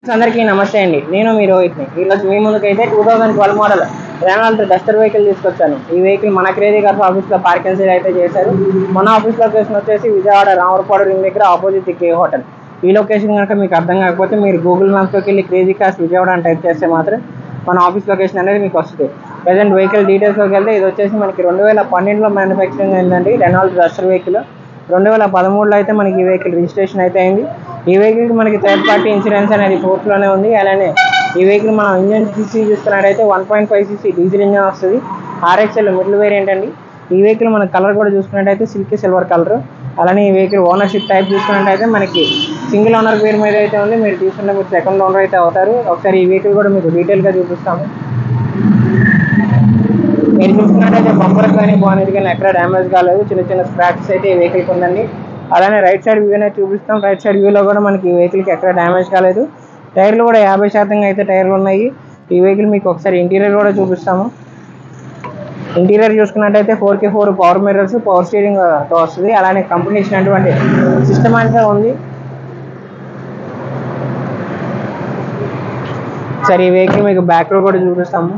అందరికీ నమస్తే అండి. నేను మీ రోహిత్ని. ఈరోజు మీ ముందుకైతే 2012 మోడల్ రెనాల్ట్ డస్టర్ వెహికల్ తీసుకొచ్చాను. ఈ వెహికల్ మన క్రేజీ కార్స్ ఆఫీస్లో పార్కింగ్ సేల్ అయితే చేశారు. మన ఆఫీస్ లొకేషన్ వచ్చేసి విజయవాడ రామరపాడు రింగ్ దగ్గర ఆపోజిట్ కే హోటల్. ఈ లొకేషన్ కనుక మీకు అర్థం కాకపోతే మీరు గూగుల్ మ్యాప్లోకి వెళ్ళి క్రేజీ కార్స్ విజయవాడ అని టైప్ చేస్తే మాత్రం మన ఆఫీస్ లొకేషన్ అనేది మీకు వస్తుంది. ప్రజెంట్ వెహికల్ డీటెయిల్స్లోకి వెళ్తే ఇది వచ్చేసి మనకి 2012లో మ్యానుఫ్యాక్చరింగ్ అయిందండి. రెనాల్ట్ డస్టర్ వెహికల్ 2013లో అయితే మనకి ఈ వెహికల్ రిజిస్ట్రేషన్ అయితే అయింది. ఈ వెహికల్కి మనకి థర్డ్ పార్టీ ఇన్సూరెన్స్ అనేది ఫోర్స్లోనే ఉంది. అలానే ఈ వెహికల్ మనం ఇంజన్ సీసీ చూసుకున్నట్టయితే 1.5 cc డీజిల్ ఇంజన్ వస్తుంది. RXL మిడిల్ వేరియంట్ అండి. ఈ వెహికల్ మన కలర్ కూడా చూసుకున్నట్టయితే సిల్కీ సిల్వర్ కలర్. అలానే ఈ వెహికల్ ఓనర్షిప్ టైప్ చూసుకున్నట్టయితే మనకి సింగిల్ ఓనర్ పేరు మీద అయితే ఉంది. మీరు తీసుకుంటే మీరు సెకండ్ ఓనర్ అయితే అవుతారు. ఒకసారి ఈ వెహికల్ కూడా మీకు డీటెయిల్గా చూపిస్తాము. మీరు చూసుకున్నట్టయితే బంపర్ కానీ బానెట్ కానీ ఎక్కడ డ్యామేజ్ కాలేదు. చిన్న చిన్న స్క్రాచెస్ అయితే ఈ వెహికల్కి ఉందండి. అలానే రైట్ సైడ్ వ్యూ అనేది చూపిస్తాం. రైట్ సైడ్ వ్యూలో కూడా మనకి ఈ వెహికల్కి ఎక్కడ డ్యామేజ్ కాలేదు. టైర్లు కూడా 50% అయితే టైర్లు ఉన్నాయి. ఈ వెహికల్ మీకు ఒకసారి ఇంటీరియర్ కూడా చూపిస్తాము. ఇంటీరియర్ చూసుకున్నట్టయితే 4x4 power mirrors, power steering తో వస్తుంది. అలానే కంపెనీ ఇచ్చినటువంటి సిస్టమ్ అంతా ఉంది. సరే ఈ వెహికల్ మీకు బ్యాక్ రో కూడా చూపిస్తాము.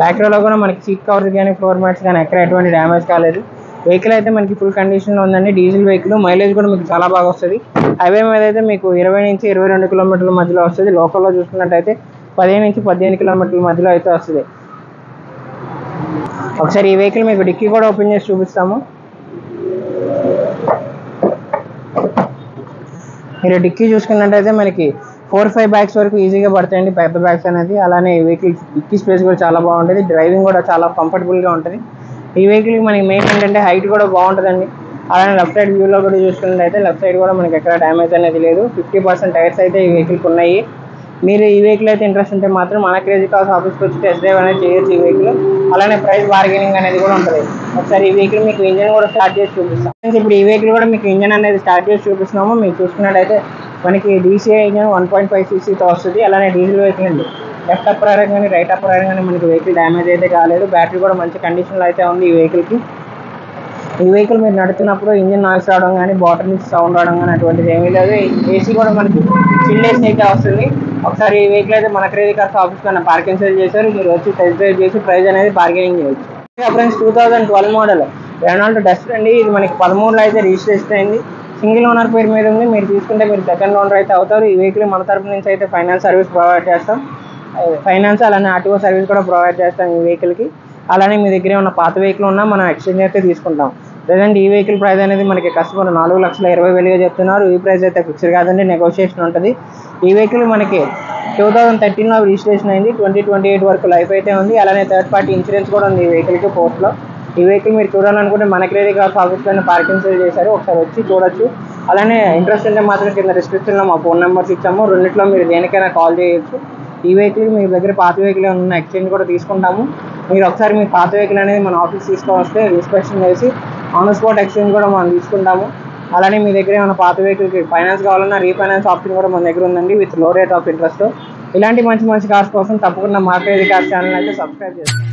బ్యాక్ రోలో కూడా మనకి సీట్ కవర్స్ కానీ ఫ్లోర్ మ్యాట్స్ కానీ ఎక్కడ ఎటువంటి డ్యామేజ్ కాలేదు. వెహికల్ అయితే మనకి ఫుల్ కండిషన్లో ఉందండి. డీజిల్ వెహికల్, మైలేజ్ కూడా మీకు చాలా బాగా వస్తుంది. హైవే మీద అయితే మీకు 20 నుంచి 22 కిలోమీటర్ల మధ్యలో వస్తుంది. లోకల్లో చూసుకున్నట్టయితే 15 నుంచి 18 కిలోమీటర్ల మధ్యలో అయితే వస్తుంది. ఒకసారి ఈ వెహికల్ మీకు డిక్కీ కూడా ఓపెన్ చేసి చూపిస్తాము. మీరు డిక్కీ చూసుకున్నట్టయితే మనకి 4-5 బ్యాగ్స్ వరకు ఈజీగా పడతాయండి, పెద్ద బ్యాగ్స్ అనేది. అలానే ఈ వెహికల్ డిక్కీ స్పేస్ కూడా చాలా బాగుంటుంది. డ్రైవింగ్ కూడా చాలా కంఫర్టబుల్గా ఉంటుంది. ఈ వెహికల్కి మనకి మెయిన్ ఏంటంటే హైట్ కూడా బాగుంటుందండి. అలానే లెఫ్ట్ సైడ్ వ్యూలో కూడా చూసుకున్నట్టయితే లెఫ్ట్ సైడ్ కూడా మనకి ఎక్కడ డ్యామేజ్ అనేది లేదు. 50% టైర్స్ అయితే ఈ వెహికల్కి ఉన్నాయి. మీరు ఈ వెహికల్ అయితే ఇంట్రెస్ట్ ఉంటే మాత్రం మన క్రేజీ కార్స్ ఆఫీస్కి వచ్చి టెస్ట్ డ్రైవ్ అనేది చేయొచ్చు ఈ వెహికల్. అలానే ప్రైస్ బార్గెనింగ్ అనేది కూడా ఉంటుంది. ఒకసారి ఈ వెహికల్ మీకు ఇంజన్ కూడా స్టార్ట్ చేసి చూపిస్తాం. ఇప్పుడు ఈ వెహికల్ కూడా మీకు ఇంజన్ అనేది స్టార్ట్ చేసి చూపిస్తున్నాము. మీరు చూసుకున్నట్టయితే మనకి DCI ఇంజన్ 1.5 cc వస్తుంది. అలానే డీజిల్ వెహికల్ అండి. లెఫ్ట్ అప్పర్ ఐరన్ కానీ రైట్ అప్పర్ ఐరన్ కానీ మనకి వెహికల్ డ్యామేజ్ అయితే కాలేదు. బ్యాటరీ కూడా మంచి కండిషన్లో అయితే ఉంది ఈ వెహికల్కి. ఈ వెహికల్ మీరు నడుతున్నప్పుడు ఇంజిన్ నాయిస్ రావడం కానీ బాటర్ నుంచి సౌండ్ రావడం కానీ అటువంటిది ఏమీ లేదు. ఏసీ కూడా మనకి చిల్ ఏసీ అయితే వస్తుంది. ఒకసారి ఈ వెహికల్ అయితే మన క్రేజీ కార్స్ ఆఫీస్లో పార్కింగ్ సేల్ చేశారు. మీరు వచ్చి టెస్ట్ డ్రైవ్ చేసి ప్రైస్ అనేది బార్గెనింగ్ చేయొచ్చు. ఫ్రెండ్స్ 2012 మోడల్ రెనాల్ట్ డస్టర్ అండి. ఇది మనకి 13లో అయితే రిజిస్ట్రేషన్ అయింది. సింగిల్ ఓనర్ పేరు మీద ఉంది. మీరు తీసుకుంటే మీరు సెకండ్ ఓనర్ అయితే అవుతారు. ఈ వెహికల్ మన తరపు నుంచి అయితే ఫైనాన్స్ సర్వీస్ ప్రొవైడ్ చేస్తాం. ఫైనాన్స్ అలానే RTO సర్వీస్ కూడా ప్రొవైడ్ చేస్తాం ఈ వెహికల్కి. అలానే మీ దగ్గర ఉన్న పాత వెహికల్ ఉన్నా మనం ఎక్స్చేంజ్ అయితే తీసుకుంటాం. ప్రజెంట్ ఈ వెహికల్ ప్రైస్ అనేది మనకి కస్టమర్ 4,20,000 చెప్తున్నారు. ఈ ప్రైస్ అయితే ఫిక్స్డ్ కాదండి, నెగోషియేషన్ ఉంటుంది. ఈ వెహికల్ మనకి 2013లో రిజిస్ట్రేషన్ అయింది. 2028 వరకు లైఫ్ అయితే ఉంది. అలానే థర్డ్ పార్టీ ఇన్సూరెన్స్ కూడా ఉంది ఈ వెహికల్కి ఫోర్స్లో. ఈ వెహికల్ మీరు చూడాలనుకుంటే మన క్రేజీ కార్స్ ఆఫీస్లోనే పార్కింగ్ సేల్ చేశారు. ఒకసారి వచ్చి చూడొచ్చు. అలానే ఇంట్రెస్ట్ ఉంటే మాత్రం కింద డిస్క్రిప్షన్లో మా ఫోన్ నెంబర్స్ ఇచ్చాము. రెండిట్లో మీరు దేనికైనా కాల్ చేయొచ్చు. ఈ వెహికల్ మీ దగ్గర పాత వెహికల్ ఉన్న ఎక్స్చేంజ్ కూడా తీసుకుంటాము. మీరు ఒకసారి మీ పాత వెహికల్ అనేది మన ఆఫీస్ తీసుకొని ఇన్స్పెక్షన్ చేసి ఆన్ స్పాట్ ఎక్స్చేంజ్ కూడా మనం తీసుకుంటాము. అలానే మీ దగ్గర ఏమైనా పాత వెహికల్కి ఫైనాన్స్ కావాలన్నా రీఫైనాన్స్ ఆప్షన్ కూడా మన దగ్గర ఉందండి విత్ లో రేట్ ఆఫ్ ఇంట్రెస్ట్. ఇలాంటి మంచి మంచి కార్స్ కోసం తప్పకుండా మా క్రేజీ కార్స్ ఛానల్ అయితే సబ్స్క్రైబ్ చేస్తాం.